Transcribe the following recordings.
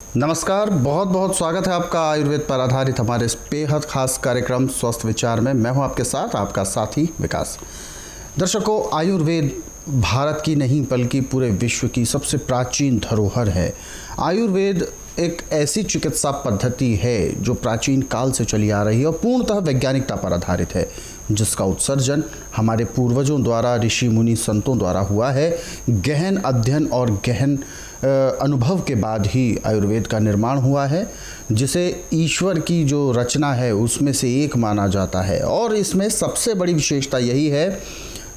नमस्कार, बहुत बहुत स्वागत है आपका आयुर्वेद पर आधारित हमारे इस बेहद खास कार्यक्रम स्वस्थ विचार में। मैं हूं आपके साथ आपका साथी विकास। दर्शकों, आयुर्वेद भारत की नहीं बल्कि पूरे विश्व की सबसे प्राचीन धरोहर है। आयुर्वेद एक ऐसी चिकित्सा पद्धति है जो प्राचीन काल से चली आ रही है और पूर्णतः वैज्ञानिकता पर आधारित है, जिसका उत्सर्जन हमारे पूर्वजों द्वारा, ऋषि मुनि संतों द्वारा हुआ है। गहन अध्ययन और गहन अनुभव के बाद ही आयुर्वेद का निर्माण हुआ है, जिसे ईश्वर की जो रचना है उसमें से एक माना जाता है। और इसमें सबसे बड़ी विशेषता यही है,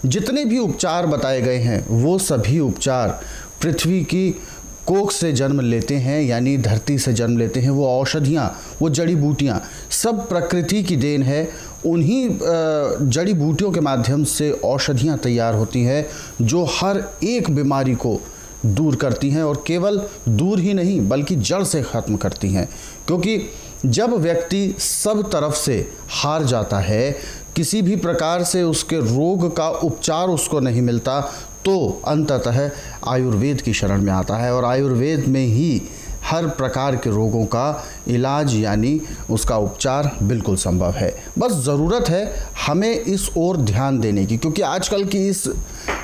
जितने भी उपचार बताए गए हैं वो सभी उपचार पृथ्वी की कोख से जन्म लेते हैं, यानी धरती से जन्म लेते हैं। वो औषधियाँ, वो जड़ी बूटियाँ सब प्रकृति की देन है। उन्हीं जड़ी बूटियों के माध्यम से औषधियाँ तैयार होती हैं जो हर एक बीमारी को दूर करती हैं, और केवल दूर ही नहीं बल्कि जड़ से ख़त्म करती हैं। क्योंकि जब व्यक्ति सब तरफ से हार जाता है, किसी भी प्रकार से उसके रोग का उपचार उसको नहीं मिलता, तो अंततः आयुर्वेद की शरण में आता है। और आयुर्वेद में ही हर प्रकार के रोगों का इलाज यानी उसका उपचार बिल्कुल संभव है। बस ज़रूरत है हमें इस ओर ध्यान देने की, क्योंकि आजकल की इस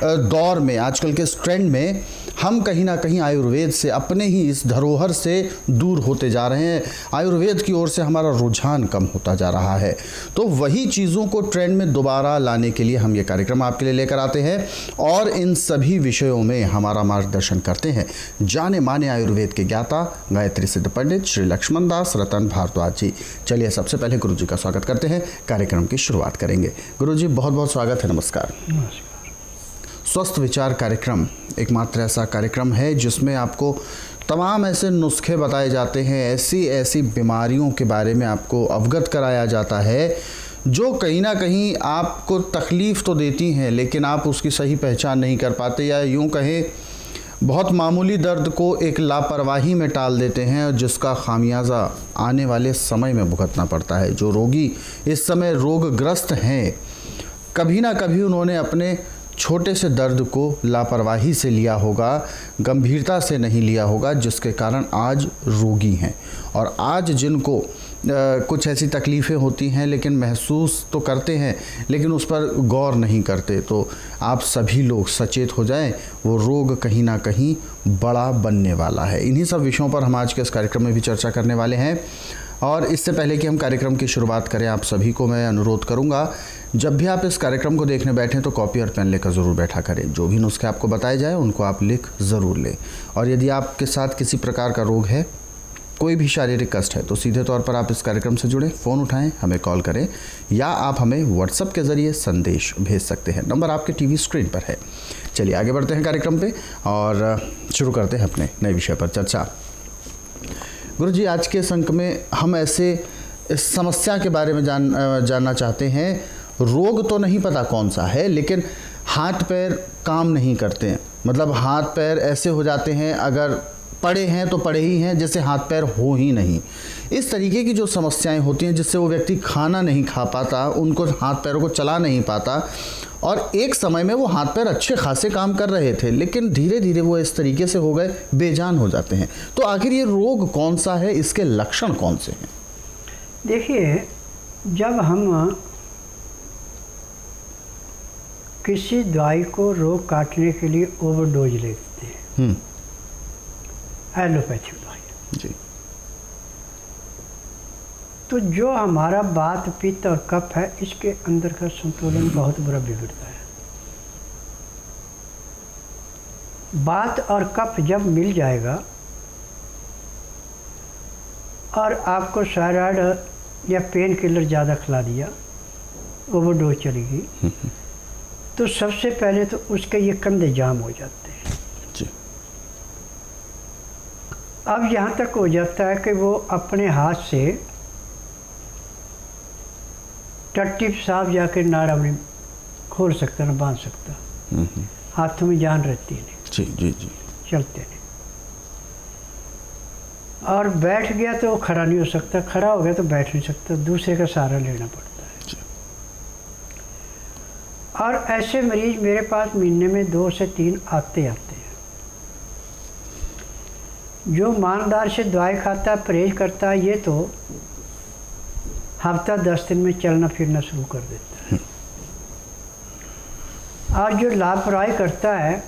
दौर में, आजकल के इस ट्रेंड में हम कहीं ना कहीं आयुर्वेद से, अपने ही इस धरोहर से दूर होते जा रहे हैं। आयुर्वेद की ओर से हमारा रुझान कम होता जा रहा है। तो वही चीज़ों को ट्रेंड में दोबारा लाने के लिए हम ये कार्यक्रम आपके लिए लेकर आते हैं, और इन सभी विषयों में हमारा मार्गदर्शन करते हैं जाने माने आयुर्वेद के ज्ञाता गायत्री सिद्ध पंडित श्री लक्ष्मण दास रतन भारद्वाज जी। चलिए सबसे पहले गुरु जी का स्वागत करते हैं, कार्यक्रम की शुरुआत करेंगे। गुरु जी बहुत बहुत स्वागत है। नमस्कार। स्वस्थ विचार कार्यक्रम एकमात्र ऐसा कार्यक्रम है जिसमें आपको तमाम ऐसे नुस्खे बताए जाते हैं, ऐसी ऐसी बीमारियों के बारे में आपको अवगत कराया जाता है जो कहीं ना कहीं आपको तकलीफ़ तो देती हैं, लेकिन आप उसकी सही पहचान नहीं कर पाते, या यूँ कहें बहुत मामूली दर्द को एक लापरवाही में टाल देते हैं, जिसका खामियाजा आने वाले समय में भुगतना पड़ता है। जो रोगी इस समय रोगग्रस्त हैं, कभी ना कभी उन्होंने अपने छोटे से दर्द को लापरवाही से लिया होगा, गंभीरता से नहीं लिया होगा, जिसके कारण आज रोगी हैं। और आज जिनको कुछ ऐसी तकलीफ़ें होती हैं, लेकिन महसूस तो करते हैं लेकिन उस पर गौर नहीं करते, तो आप सभी लोग सचेत हो जाएं, वो रोग कहीं ना कहीं बड़ा बनने वाला है। इन्हीं सब विषयों पर हम आज के इस कार्यक्रम में भी चर्चा करने वाले हैं। और इससे पहले कि हम कार्यक्रम की शुरुआत करें, आप सभी को मैं अनुरोध करूंगा, जब भी आप इस कार्यक्रम को देखने बैठें तो कॉपी और पेन लेकर ज़रूर बैठा करें। जो भी नुस्खे आपको बताए जाए उनको आप लिख ज़रूर लें। और यदि आपके साथ किसी प्रकार का रोग है, कोई भी शारीरिक कष्ट है, तो सीधे तौर पर आप इस कार्यक्रम से जुड़ें, फ़ोन उठाएं, हमें कॉल करें, या आप हमें व्हाट्सएप के ज़रिए संदेश भेज सकते हैं। नंबर आपके टीवी स्क्रीन पर है। चलिए आगे बढ़ते हैं कार्यक्रम पे और शुरू करते हैं अपने नए विषय पर चर्चा। गुरु जी, आज के इस अंक में हम ऐसे इस समस्या के बारे में जानना चाहते हैं। रोग तो नहीं पता कौन सा है, लेकिन हाथ पैर काम नहीं करते हैं। मतलब हाथ पैर ऐसे हो जाते हैं, अगर पड़े हैं तो पड़े ही हैं, जैसे हाथ पैर हो ही नहीं। इस तरीके की जो समस्याएं होती हैं, जिससे वो व्यक्ति खाना नहीं खा पाता, उनको हाथ पैरों को चला नहीं पाता, और एक समय में वो हाथ पैर अच्छे खासे काम कर रहे थे, लेकिन धीरे धीरे वो इस तरीके से हो गए, बेजान हो जाते हैं। तो आखिर ये रोग कौन सा है, इसके लक्षण कौन से हैं? देखिए, जब हम किसी दवाई को रोग काटने के लिए ओवरडोज लेते हैं, एलोपैथिक दवाई जी, तो जो हमारा वात, पित्त और कफ है, इसके अंदर का संतुलन बहुत बुरा बिगड़ता है। वात और कफ जब मिल जाएगा और आपको थायराइड या पेन किलर ज़्यादा खिला दिया, ओवरडोज चलेगी, तो सबसे पहले तो उसके ये कंधे जाम हो जाते हैं जी। अब यहाँ तक हो जाता है कि वो अपने हाथ से टट्टी पेशाब जाकर नाड़ा में खोल सकता, ना बांध सकता। हाथों में जान रहती है नहीं जी जी जी, चलते नहीं। और बैठ गया तो खड़ा नहीं हो सकता, खड़ा हो गया तो बैठ नहीं सकता, दूसरे का सहारा लेना पड़ता है जी। और ऐसे मरीज मेरे पास महीने में 2 से 3 आते हैं। जो ईमानदार से दवाई खाता है, परहेज करता है, ये तो हफ्ता 10 दिन में चलना फिरना शुरू कर देता है। और जो लापरवाही करता है,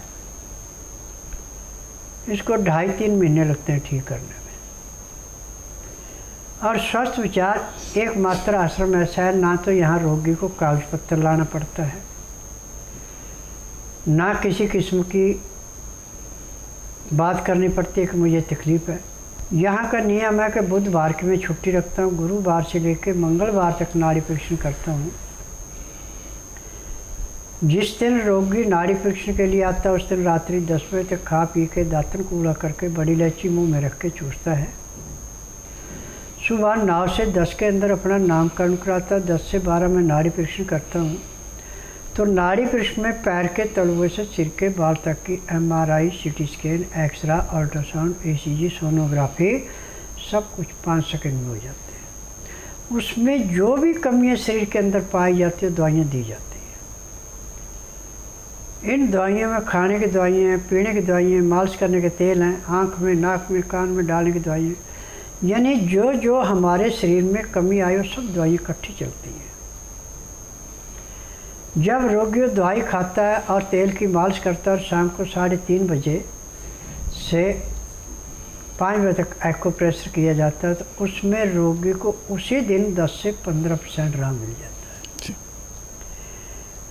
इसको 2.5-3 महीने लगते हैं ठीक करने में। और स्वस्थ विचार एकमात्र आश्रम ऐसा है, ना तो यहाँ रोगी को कागज पत्र लाना पड़ता है, ना किसी किस्म की बात करनी पड़ती है कि मुझे तकलीफ़ है। यहाँ का नियम है कि बुधवार की मैं छुट्टी रखता हूँ, गुरुवार से लेकर मंगलवार तक नाड़ी परीक्षण करता हूँ। जिस दिन रोगी नाड़ी परीक्षण के लिए आता है, उस दिन रात्रि 10 बजे तक खा पी के दातन कूड़ा करके बड़ी इलायची मुंह में रख के चूसता है। सुबह 9 से 10 के अंदर अपना नामकरण कराता है। 10 से 12 में नाड़ी परीक्षण करता हूँ। तो नाड़ी परीक्षण में पैर के तलुए से सिर के बाल तक की MRI, CT scan, x-ray, ultrasound, ECG, sonography सब कुछ 5 सेकंड में हो जाते हैं। उसमें जो भी कमियाँ शरीर के अंदर पाई जाती है, दवाइयाँ दी जाती हैं। इन दवाइयों में खाने की दवाइयाँ हैं, पीने की दवाइयाँ, मालिश करने के तेल हैं, आँख में, नाक में, कान में डालने की दवाइयाँ, यानी जो जो हमारे शरीर में कमी आई वो सब दवाइयाँ इकट्ठी चलती हैं। जब रोगी दवाई खाता है और तेल की मालिश करता है और शाम को 3:30 बजे से 5 बजे तक एक्यूप्रेशर किया जाता है, तो उसमें रोगी को उसी दिन 10 से 15% आराम मिल जाता है।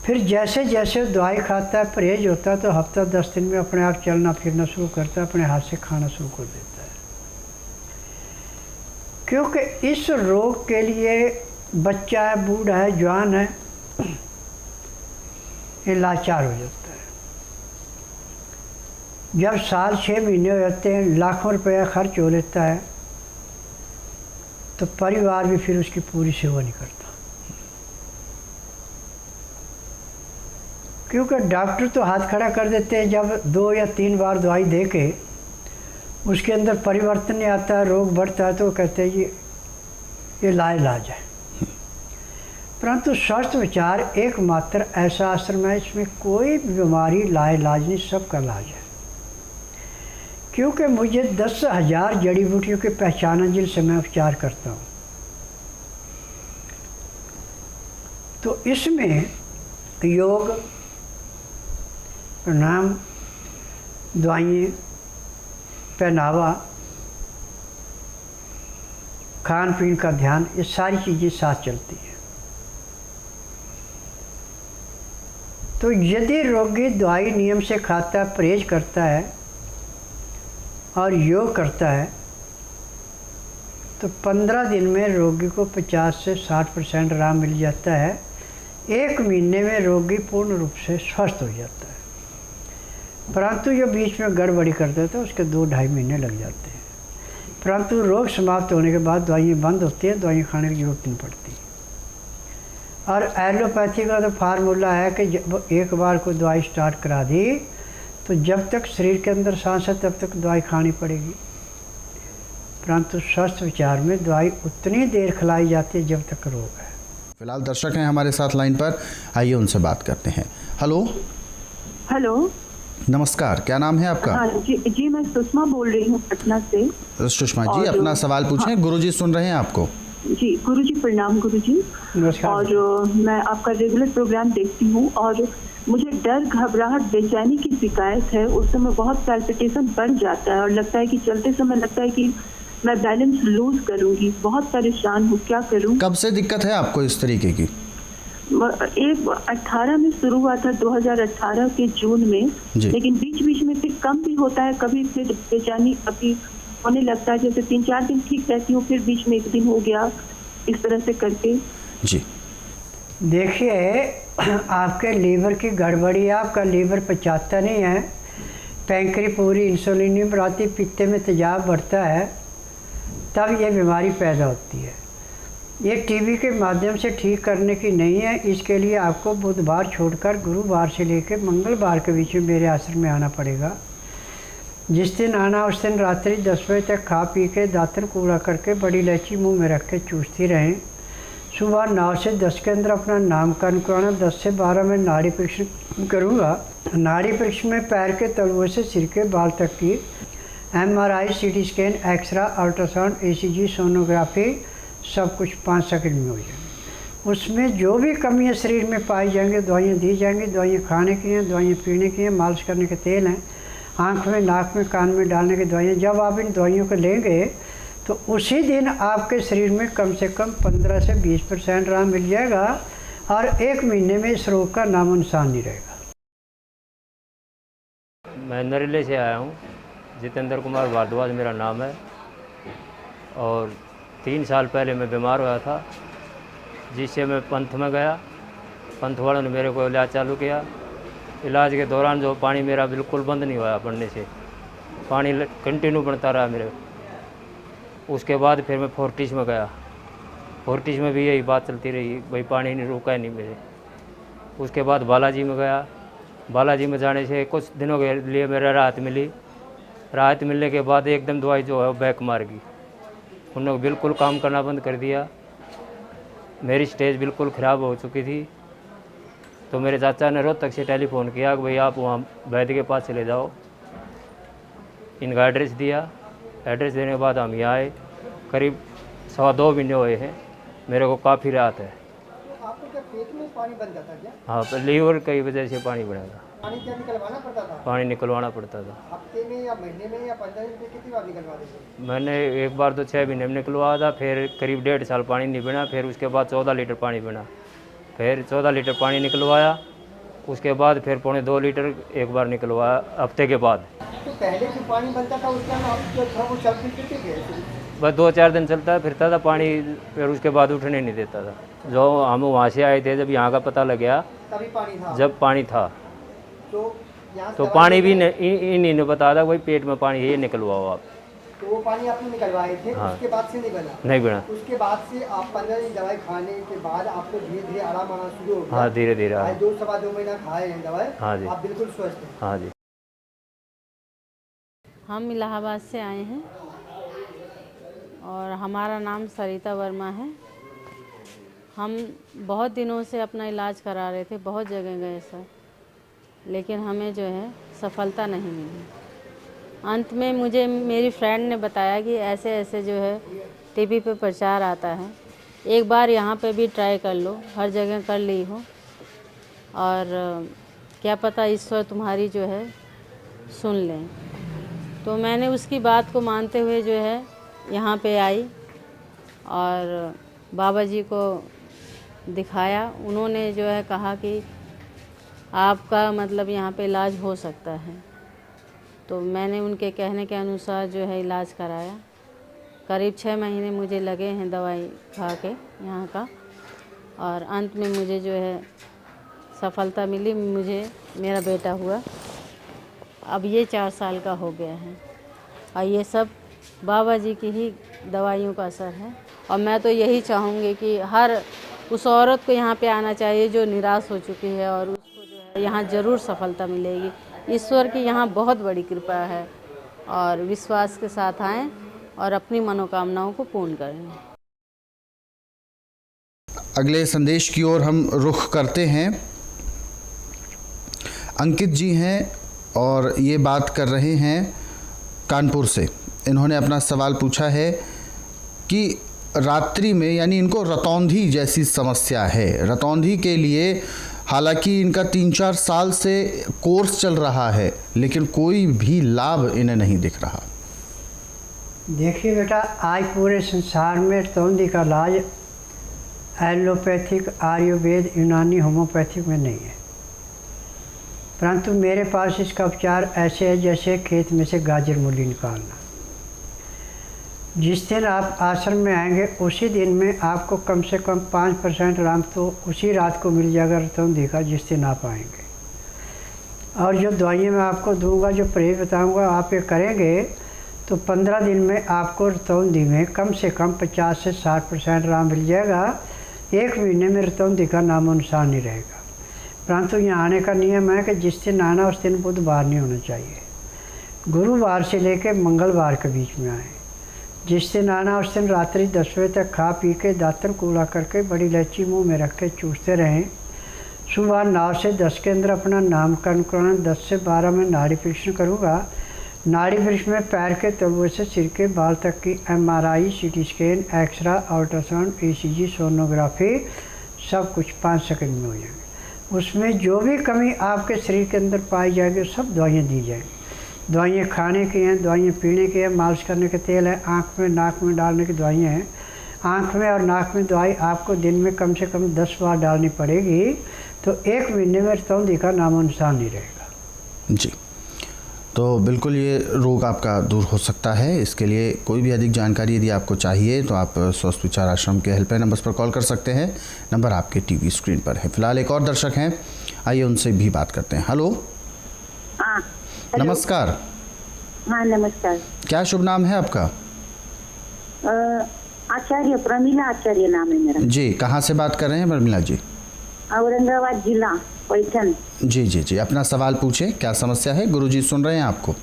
फिर जैसे जैसे दवाई खाता है, परहेज होता है, तो हफ्ता 10 दिन में अपने आप चलना फिरना शुरू करता है, अपने हाथ से खाना शुरू कर देता है। क्योंकि इस रोग के लिए बच्चा है, बूढ़ा है, जवान है, ये लाचार हो जाता है। जब साल 6 महीने हो जाते हैं, लाखों रुपया खर्च हो लेता है, तो परिवार भी फिर उसकी पूरी सेवा नहीं करता। क्योंकि डॉक्टर तो हाथ खड़ा कर देते हैं। जब 2 या 3 बार दवाई दे के उसके अंदर परिवर्तन नहीं आता है, रोग बढ़ता है, तो वो कहते हैं ये लाइलाज है। परंतु स्वस्थ विचार एकमात्र ऐसा आश्रम है, इसमें कोई बीमारी लाइलाज नहीं, सबका इलाज है। क्योंकि मुझे 10,000 जड़ी बूटियों की पहचान है जिनसे मैं उपचार करता हूँ। तो इसमें योग, प्राणायाम, दवाइयाँ, पहनावा, खान पीन का ध्यान, ये सारी चीज़ें साथ चलती हैं। तो यदि रोगी दवाई नियम से खाता है, परहेज करता है और योग करता है, तो 15 दिन में रोगी को 50 से 60% आराम मिल जाता है। 1 महीने में रोगी पूर्ण रूप से स्वस्थ हो जाता है। परंतु जो बीच में गड़बड़ी कर देता है, उसके 2-2.5 महीने लग जाते हैं। परंतु रोग समाप्त होने के बाद दवाइयाँ बंद होती है, दवाइयाँ खाने की जरूरत नहीं पड़ती। और एलोपैथी का तो फार्मूला है कि जब एक बार को दवाई स्टार्ट करा दी, तो जब तक शरीर के अंदर सांस है तब तक दवाई खानी पड़ेगी। परंतु स्वस्थ विचार में दवाई उतनी देर खिलाई जाती है जब तक रोग है। फिलहाल दर्शक हैं हमारे साथ लाइन पर, आइए उनसे बात करते हैं। हेलो। हेलो, नमस्कार, क्या नाम है आपका? हाँ जी, मैं सुषमा बोल रही हूँ पटना से। सुषमा जी, अपना सवाल पूछें। हाँ। गुरुजी सुन रहे हैं आपको। जी गुरुजी, प्रणाम गुरुजी। नमस्कार। और मैं आपका रेगुलर प्रोग्राम देखती हूँ और मुझे डर, घबराहट, बेचैनी की शिकायत है। उस समय बहुत पैल्पिटेशन बढ़ जाता है और लगता है कि चलते समय लगता है कि मैं बैलेंस लूज करूँगी। बहुत परेशान हूँ, क्या करूँ? कब से दिक्कत है आपको इस तरीके की? 18 में शुरू हुआ था, 2018 के जून में, लेकिन बीच बीच में फिर कम भी होता है, कभी फिर बेचैनी कभी होने लगता है। जैसे 3-4 दिन ठीक रहती हूँ, फिर बीच में 1 दिन हो गया, इस तरह से करके। जी देखिए, आपके लीवर की गड़बड़ी है, आपका लीवर पचाता नहीं है, पैंक्री पूरी इंसुलिन नहीं बनाती, पित्ते में तेजाब बढ़ता है, तब ये बीमारी पैदा होती है। ये टीबी के माध्यम से ठीक करने की नहीं है। इसके लिए आपको बुधवार छोड़कर गुरुवार से लेकर मंगलवार के बीच में मेरे आश्रम में आना पड़ेगा। जिस दिन आना उस दिन रात्रि 10 बजे तक खा पी के दातन कूड़ा करके बड़ी इलायची मुंह में रख के चूसती रहें। सुबह 9 से 10 के अंदर अपना नामकरण कराना। 10 से 12 में नाड़ी परीक्षण करूँगा। नाड़ी परीक्षण में पैर के तलुए से सिर के बाल तक की MRI, CT scan, x-ray, ultrasound, ECG, sonography, सब कुछ 5 सेकंड में हो जाएगा। उसमें जो भी कमियाँ शरीर में पाई जाएंगी दवाइयाँ दी जाएंगी। दवाइयाँ खाने की हैं, दवाइयाँ पीने की हैं, मालिश करने के तेल हैं, आँख में, नाक में, कान में डालने की दवाइयाँ। जब आप इन दवाइयों को लेंगे तो उसी दिन आपके शरीर में कम से कम 15 से 20% आराम मिल जाएगा और 1 महीने में इस रोग का नामो निशान नहीं रहेगा। मैं नरेले से आया हूँ। जितेंद्र कुमार भारद्वाज मेरा नाम है। और 3 साल पहले मैं बीमार हुआ था, जिससे मैं पंथ में गया। पंथ वालों ने मेरे को इलाज चालू किया। इलाज के दौरान जो पानी मेरा बिल्कुल बंद नहीं हुआ बढ़ने से, पानी कंटिन्यू बढ़ता रहा मेरे। उसके बाद फिर मैं फोर्टिस में गया। फोर्टिस में भी यही बात चलती रही, भाई पानी नहीं रुका है नहीं मेरे। उसके बाद बालाजी में गया। बालाजी में जाने से कुछ दिनों के लिए मेरा राहत मिली। राहत मिलने के बाद एकदम दवाई जो है वो बैक मार गई। उन्होंने बिल्कुल काम करना बंद कर दिया। मेरी स्टेज बिल्कुल ख़राब हो चुकी थी। तो मेरे चाचा ने रोहतक से टेलीफोन किया कि भाई आप वहाँ वैद्य के पास चले जाओ। इनका एड्रेस दिया। एड्रेस देने के बाद हम यहाँ आए। करीब 2.25 महीने हुए हैं। मेरे को काफ़ी राहत है। तो आपको क्या पेट में पानी बन जाता क्या? हाँ, तो लीवर की वजह से पानी बना था। पानी क्या निकलवाना पड़ता था? पानी निकलवाना पड़ता था। हफ्ते में या महीने में या 15 दिन में कितनी बार निकलवा देते? मैंने एक बार तो 6 महीने में निकलवाया था। फिर करीब 1.5 साल पानी नहीं बना। फिर उसके बाद 14 लीटर पानी बना। फिर 14 लीटर पानी निकलवाया। उसके बाद फिर 2.25 लीटर एक बार निकलवाया हफ्ते के बाद। तो पहले जो पानी बनता था उसका आप जो था वो चल फिरते थे? बस 2-4 दिन चलता फिरता था पानी। फिर उसके बाद उठने नहीं देता था। जो हम वहाँ से आए थे, जब यहाँ का पता लग गया, तभी पानी था? जब पानी था तो यहाँ तो पानी भी इन्हीं ने बताया था भाई पेट में पानी है, ये निकलवाओ आप। तो वो पानी आपने निकलवाए थे? हाँ। उसके बाद से नहीं बना? नहीं बना। उसके बाद से आप 15 दिन दवाई खाने के बाद आपको धीरे धीरे आराम आना शुरू हो गया? हाँ, धीरे धीरे। आज 2-2.25 महीना खाए हैं दवाई? हाँ जी। आप बिल्कुल स्वस्थ हैं? हाँ जी। हम इलाहाबाद से आए हैं और हमारा नाम सरिता वर्मा है। हम बहुत दिनों से अपना इलाज करा रहे थे, बहुत जगह गए सर, लेकिन हमें जो है सफलता नहीं मिली। अंत में मुझे मेरी फ्रेंड ने बताया कि ऐसे ऐसे जो है टीवी पे प्रचार आता है, एक बार यहाँ पे भी ट्राई कर लो, हर जगह कर ली हो और क्या पता ईश्वर तुम्हारी जो है सुन लें। तो मैंने उसकी बात को मानते हुए जो है यहाँ पे आई और बाबा जी को दिखाया। उन्होंने जो है कहा कि आपका मतलब यहाँ पे इलाज हो सकता है। तो मैंने उनके कहने के अनुसार जो है इलाज कराया। करीब 6 महीने मुझे लगे हैं दवाई खा के यहाँ का, और अंत में मुझे जो है सफलता मिली। मुझे मेरा बेटा हुआ, अब ये 4 साल का हो गया है और ये सब बाबा जी की ही दवाइयों का असर है। और मैं तो यही चाहूँगी कि हर उस औरत को यहाँ पे आना चाहिए जो निराश हो चुकी है, और उसको जो है यहाँ ज़रूर सफलता मिलेगी। ईश्वर की यहाँ बहुत बड़ी कृपा है और विश्वास के साथ आएँ और अपनी मनोकामनाओं को पूर्ण करें। अगले संदेश की ओर हम रुख करते हैं। अंकित जी हैं और ये बात कर रहे हैं कानपुर से। इन्होंने अपना सवाल पूछा है कि रात्रि में, यानी इनको रतौंधी जैसी समस्या है। रतौंधी के लिए हालांकि इनका 3-4 साल से कोर्स चल रहा है, लेकिन कोई भी लाभ इन्हें नहीं दिख रहा। देखिए बेटा, आज पूरे संसार में रतौंधी का इलाज एलोपैथिक, आयुर्वेद, यूनानी, होम्योपैथिक में नहीं है, परंतु मेरे पास इसका उपचार ऐसे है जैसे खेत में से गाजर मूली निकालना। जिस दिन आप आश्रम में आएंगे उसी दिन में आपको कम से कम 5% आराम तो उसी रात को मिल जाएगा रतौंधी का, जिस दिन आप आएंगे। और जो दवाइयाँ मैं आपको दूंगा, जो परहेज बताऊंगा, आप ये करेंगे तो 15 दिन में आपको रतौंधी में कम से कम 50 से 60% आराम मिल जाएगा। 1 महीने में रतौंधी का नामो निशान नहीं रहेगा। परंतु यहाँ आने का नियम है कि जिस दिन आना उस दिन बुधवार नहीं होना चाहिए, गुरुवार से लेकर मंगलवार के बीच में आए। जिस दिन आना उस दिन रात्रि 10 बजे तक खा पी के दातन कूड़ा करके बड़ी इलायची मुंह में रख के चूसते रहें। सुबह 9 से 10 के अंदर अपना नामकरण कराना। 10 से 12 में नाड़ी परीक्षण करूँगा। नाड़ी वृक्ष में पैर के तलुए से सिर के बाल तक की MRI, CT scan, x-ray, ultrasound, ECG, sonography सब कुछ 5 सेकंड में हो जाएंगे। उसमें जो भी कमी आपके शरीर के अंदर पाई जाएगी सब दवाइयाँ दी जाएंगी। दवाइयाँ खाने की हैं, दवाइयाँ पीने की हैं, मालिश करने के तेल है, आँख में नाक में डालने की दवाइयाँ हैं। आँख में और नाक में दवाई आपको दिन में कम से कम 10 बार डालनी पड़ेगी, तो 1 महीने में रतौंधी का नामो निशान नहीं रहेगा। जी, तो बिल्कुल ये रोग आपका दूर हो सकता है। इसके लिए कोई भी अधिक जानकारी यदि आपको चाहिए तो आप स्वस्थ विचार आश्रम के हेल्पलाइन नंबर पर कॉल कर सकते हैं। नंबर आपके टीवी स्क्रीन पर है। फिलहाल एक और दर्शक हैं, आइए उनसे भी बात करते हैं। हेलो। हाँ, नमस्कार। हाँ नमस्कार। क्या शुभ नाम है आपका? आचार्य, प्रमीला आचार्य नाम है मेरा। जी, कहाँ से बात कर रहे हैं प्रमीला जी? औरंगाबाद जिला, पैठन। जी जी जी, अपना सवाल पूछे, क्या समस्या है? गुरुजी सुन रहे हैं आपको।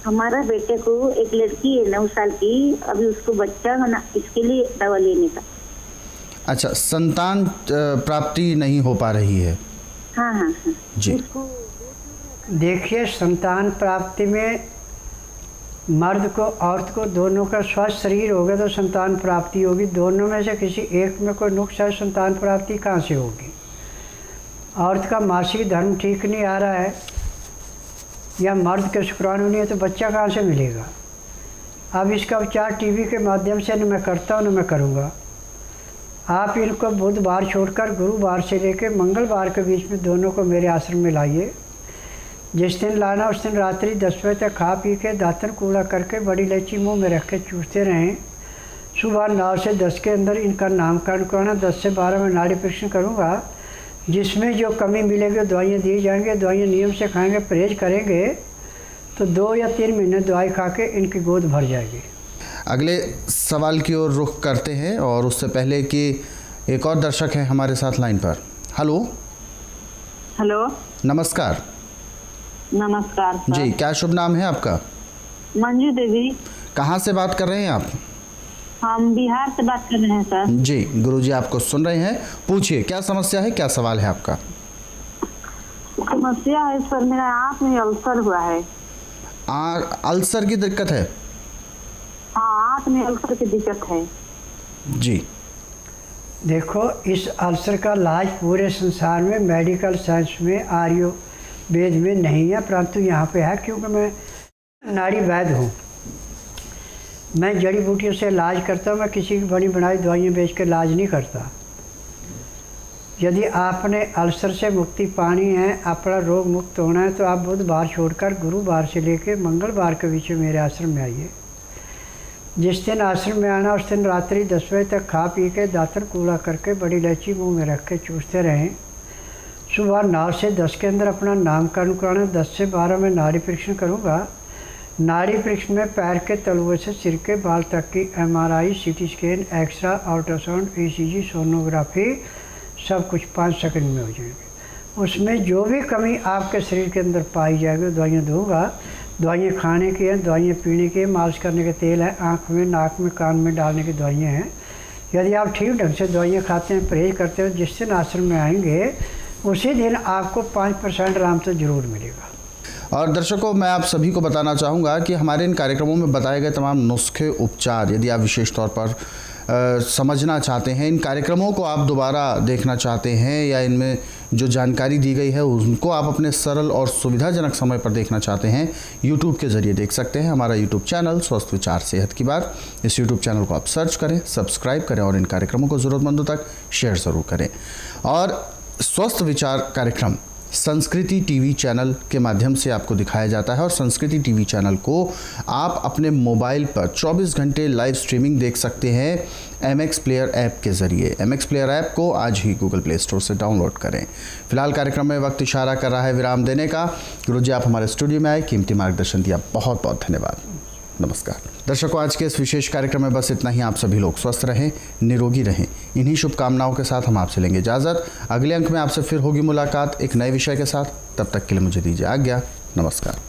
हमारा बेटे को एक लड़की है 9 साल की, अभी उसको बच्चा होना, इसके लिए दवा लेने का। अच्छा, संतान प्राप्ति नहीं हो पा रही है? हाँ हाँ हाँ जी। देखिए, संतान प्राप्ति में मर्द को औरत को दोनों का स्वस्थ शरीर होगा तो संतान प्राप्ति होगी। दोनों में से किसी एक में कोई नुक्स है, संतान प्राप्ति कहाँ से होगी? औरत का मासिक धर्म ठीक नहीं आ रहा है या मर्द के शुक्राणु नहीं है तो बच्चा कहाँ से मिलेगा? अब इसका उपचार टीवी के माध्यम से न मैं करता हूँ न मैं करूँगा। आप इनको बुधवार छोड़कर गुरुवार से लेकर मंगलवार के बीच में दोनों को मेरे आश्रम में लाइए। जिस दिन लाना उस दिन रात्रि 10 बजे तक खा पी के दातन कूड़ा करके बड़ी इलायची मुंह में रख के चूसते रहें। सुबह 9 से 10 के अंदर इनका नामकरण करना। 10 से 12 में नाड़ी परीक्षण करूँगा, जिसमें जो कमी मिलेगी दवाइयाँ दी जाएंगी। दवाइयाँ नियम से खाएंगे, परहेज करेंगे तो 2 या 3 महीने दवाई खा के इनकी गोद भर जाएगी। अगले सवाल की ओर रुख करते हैं और उससे पहले कि एक और दर्शक है हमारे साथ लाइन पर। हेलो। हेलो, नमस्कार। नमस्कार सर। जी, क्या शुभ नाम है आपका? मंजू देवी। कहाँ से बात कर रहे हैं आप? हम बिहार से बात कर रहे हैं सर। जी, गुरुजी आपको सुन रहे हैं, पूछिए क्या समस्या है, क्या सवाल है आपका? समस्या है सर, मेरा आँख में अल्सर हुआ है। अल्सर की दिक्कत है? हाँ, आँख में अल्सर की दिक्कत है। जी। देखो, इस अल्सर का इलाज पूरे संसार में मेडिकल साइंस में आयुर्वेद में नहीं है, परंतु यहाँ पे है क्योंकि मैं नाड़ी वैद्य हूँ। मैं जड़ी बूटियों से इलाज करता हूँ। मैं किसी की बनी बनाई दवाइयाँ बेच के इलाज नहीं करता। यदि आपने अल्सर से मुक्ति पानी है, अपना रोग मुक्त होना है, तो आप बुधवार छोड़कर गुरुवार से लेकर मंगलवार के बीच में मेरे आश्रम में आइए। जिस दिन आश्रम में आना उस दिन रात्रि 10 बजे तक खा पी के दातन कूड़ा करके बड़ी इलायची मुंह में रख के चूसते रहें। सुबह 9 से 10 के अंदर अपना नामकरण कराना। 10 से 12 में नाड़ी परीक्षण करूँगा। नाड़ी परीक्षण में पैर के तलुए से सिर के बाल तक की MRI, CT scan, x-ray, ultrasound, ECG, sonography सब कुछ 5 सेकंड में हो जाएंगे। उसमें जो भी कमी आपके शरीर के अंदर पाई जाएगी दवाइयाँ दूँगा। दवाइयाँ खाने की हैं, दवाइयाँ पीने की हैं, मालिश करने के तेल है, आँख में नाक में कान में डालने की दवाइयाँ हैं। यदि आप ठीक ढंग से दवाइयाँ खाते हैं, परहेज करते हैं, जिस दिन आश्रम में आएंगे उसी दिन आपको 5% आराम तो ज़रूर मिलेगा। और दर्शकों, मैं आप सभी को बताना चाहूँगा कि हमारे इन कार्यक्रमों में बताए गए तमाम नुस्खे, उपचार यदि आप विशेष तौर पर समझना चाहते हैं, इन कार्यक्रमों को आप दोबारा देखना चाहते हैं या इनमें जो जानकारी दी गई है उनको आप अपने सरल और सुविधाजनक समय पर देखना चाहते हैं, YouTube के ज़रिए देख सकते हैं। हमारा YouTube चैनल स्वस्थ विचार सेहत की बात, इस YouTube चैनल को आप सर्च करें, सब्सक्राइब करें और इन कार्यक्रमों को ज़रूरतमंदों तक शेयर ज़रूर करें। और स्वस्थ विचार कार्यक्रम संस्कृति टीवी चैनल के माध्यम से आपको दिखाया जाता है और संस्कृति टीवी चैनल को आप अपने मोबाइल पर 24 घंटे लाइव स्ट्रीमिंग देख सकते हैं MX प्लेयर ऐप के ज़रिए। MX प्लेयर ऐप को आज ही गूगल प्ले स्टोर से डाउनलोड करें। फिलहाल कार्यक्रम में वक्त इशारा कर रहा है विराम देने का। गुरुजी, आप हमारे स्टूडियो में आए, कीमती मार्गदर्शन दिया, बहुत बहुत धन्यवाद। नमस्कार दर्शकों, आज के इस विशेष कार्यक्रम में बस इतना ही। आप सभी लोग स्वस्थ रहें, निरोगी रहें, इन्हीं शुभकामनाओं के साथ हम आपसे लेंगे इजाज़त। अगले अंक में आपसे फिर होगी मुलाकात एक नए विषय के साथ। तब तक के लिए मुझे दीजिए आज्ञा। नमस्कार।